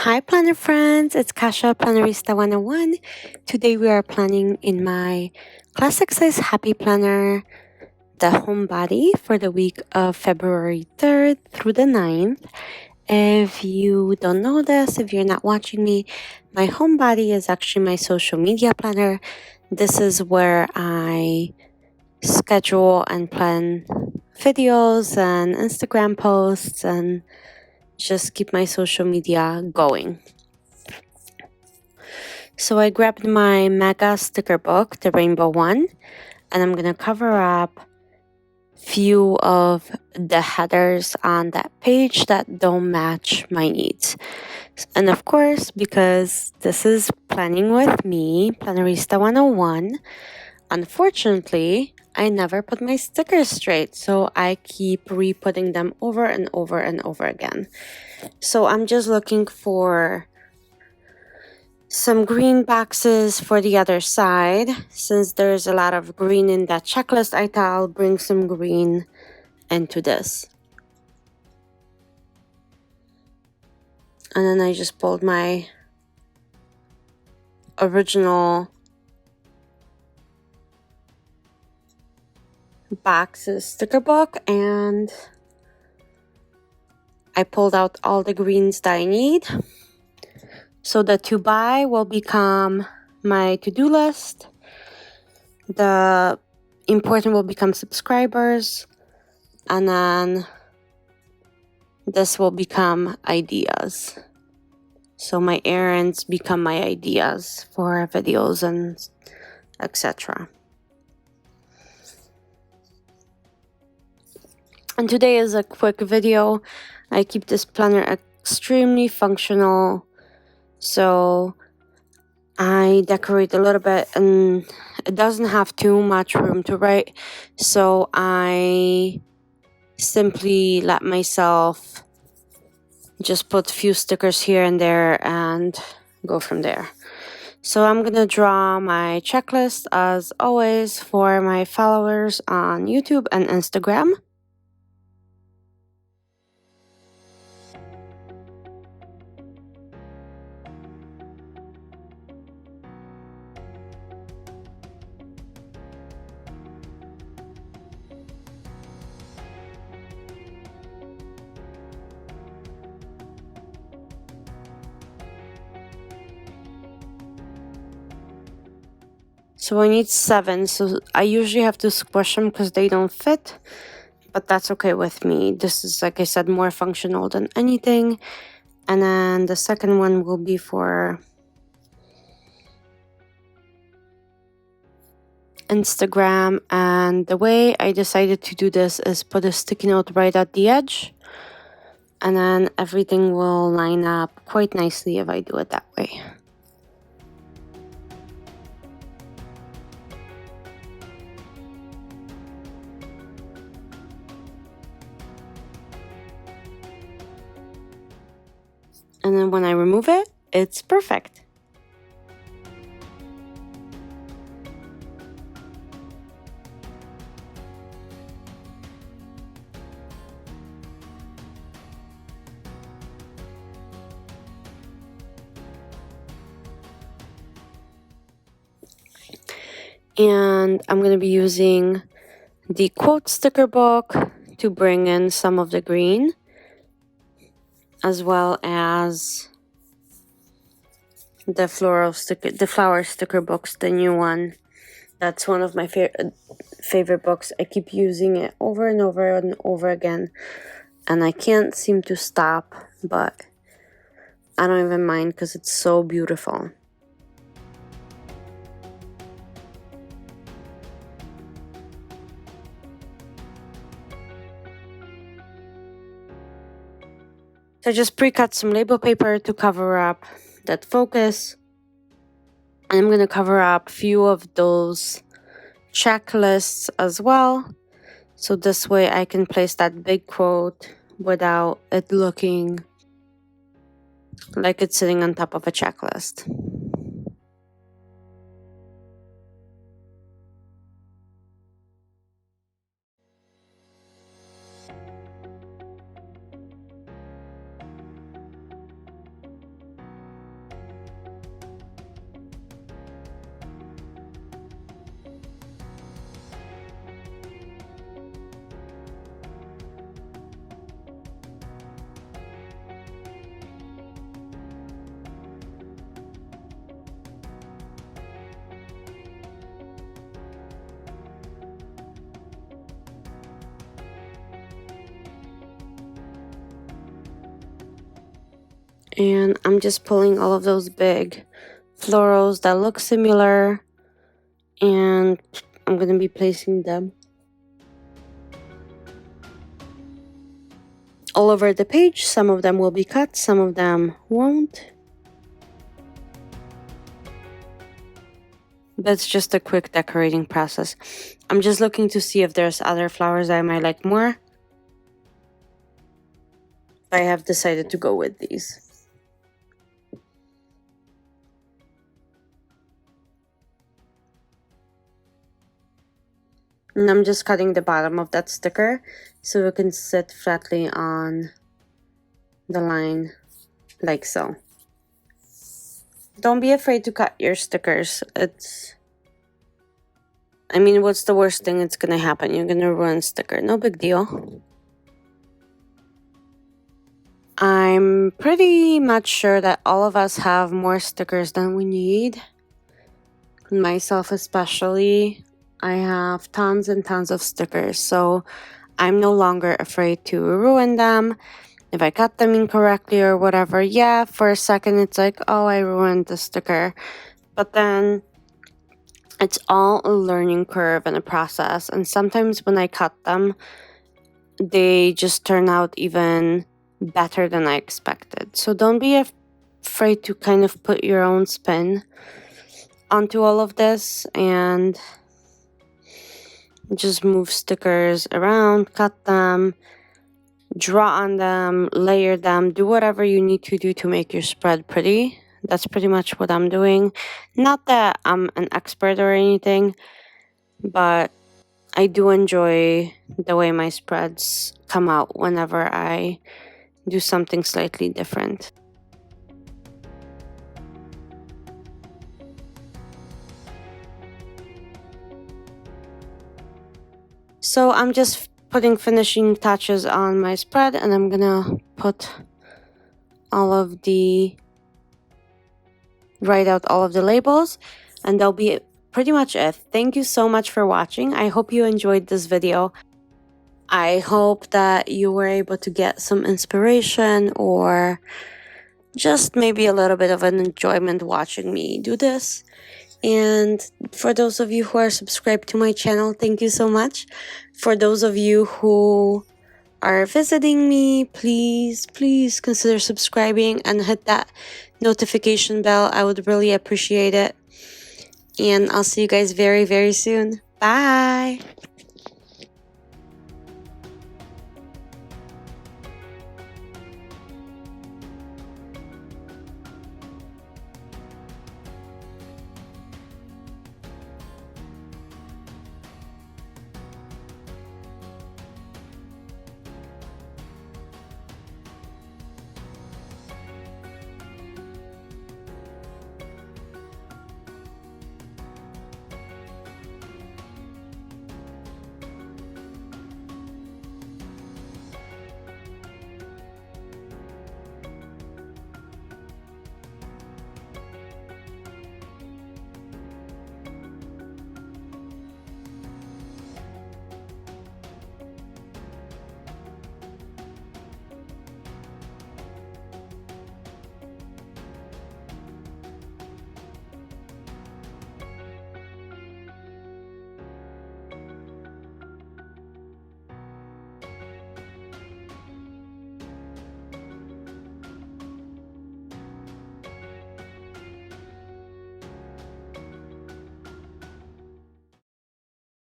Hi planner friends, it's Kasha Plannerista 101. Today we are planning in my classic size happy planner the Homebody for the week of February 3rd through the 9th. If you don't know this, if you're not watching me, my Homebody is actually my social media planner. This is where I schedule and plan videos and Instagram posts and just keep my social media going. So I grabbed my mega sticker book, the rainbow one, and I'm gonna cover up few of the headers on that page that don't match my needs. And of course, because this is planning with me, Plannerista 101, unfortunately, I never put my stickers straight, so I keep re-putting them over and over and over again. So I'm just looking for some green boxes for the other side. Since there's a lot of green in that checklist, I thought I'll bring some green into this. And then I just pulled my original boxes sticker book and I pulled out all the greens that I need. So the to buy will become my to-do list. The important will become subscribers. And then this will become ideas. So my errands become my ideas for videos and etc. And today is a quick video. I keep this planner extremely functional. So I decorate a little bit and it doesn't have too much room to write. So I simply let myself just put a few stickers here and there and go from there. So I'm gonna draw my checklist as always for my followers on YouTube and Instagram. So I need 7, so I usually have to squish them because they don't fit, but that's okay with me. This is, like I said, more functional than anything. And then the second one will be for Instagram, and the way I decided to do this is put a sticky note right at the edge, and then everything will line up quite nicely if I do it that way. And then when I remove it, it's perfect. And I'm going to be using the quote sticker book to bring in some of the green, as well as the flower sticker books, the new one. That's one of my favorite books. I keep using it over and over and over again, and I can't seem to stop, but I don't even mind because it's so beautiful. So I just pre-cut some label paper to cover up that focus. And I'm going to cover up a few of those checklists as well. So this way I can place that big quote without it looking like it's sitting on top of a checklist. And I'm just pulling all of those big florals that look similar, and I'm going to be placing them all over the page. Some of them will be cut, some of them won't. That's just a quick decorating process. I'm just looking to see if there's other flowers I might like more. I have decided to go with these. And I'm just cutting the bottom of that sticker so it can sit flatly on the line like so. Don't be afraid to cut your stickers. I mean, what's the worst thing that's gonna happen? You're gonna ruin sticker. No big deal. I'm pretty much sure that all of us have more stickers than we need. Myself especially. I have tons and tons of stickers, so I'm no longer afraid to ruin them. If I cut them incorrectly or whatever, yeah, for a second it's like, oh, I ruined the sticker. But then it's all a learning curve and a process. And sometimes when I cut them, they just turn out even better than I expected. So don't be afraid to kind of put your own spin onto all of this and just move stickers around, cut them, draw on them, layer them, do whatever you need to do to make your spread pretty. That's pretty much what I'm doing. Not that I'm an expert or anything, but I do enjoy the way my spreads come out whenever I do something slightly different. So I'm just putting finishing touches on my spread, and I'm gonna put write out all of the labels, and that'll be pretty much it. Thank you so much for watching. I hope you enjoyed this video. I hope that you were able to get some inspiration or just maybe a little bit of an enjoyment watching me do this. And for those of you who are subscribed to my channel, thank you so much. For those of you who are visiting me, please consider subscribing and hit that notification bell. I would really appreciate it. And I'll see you guys very soon. Bye!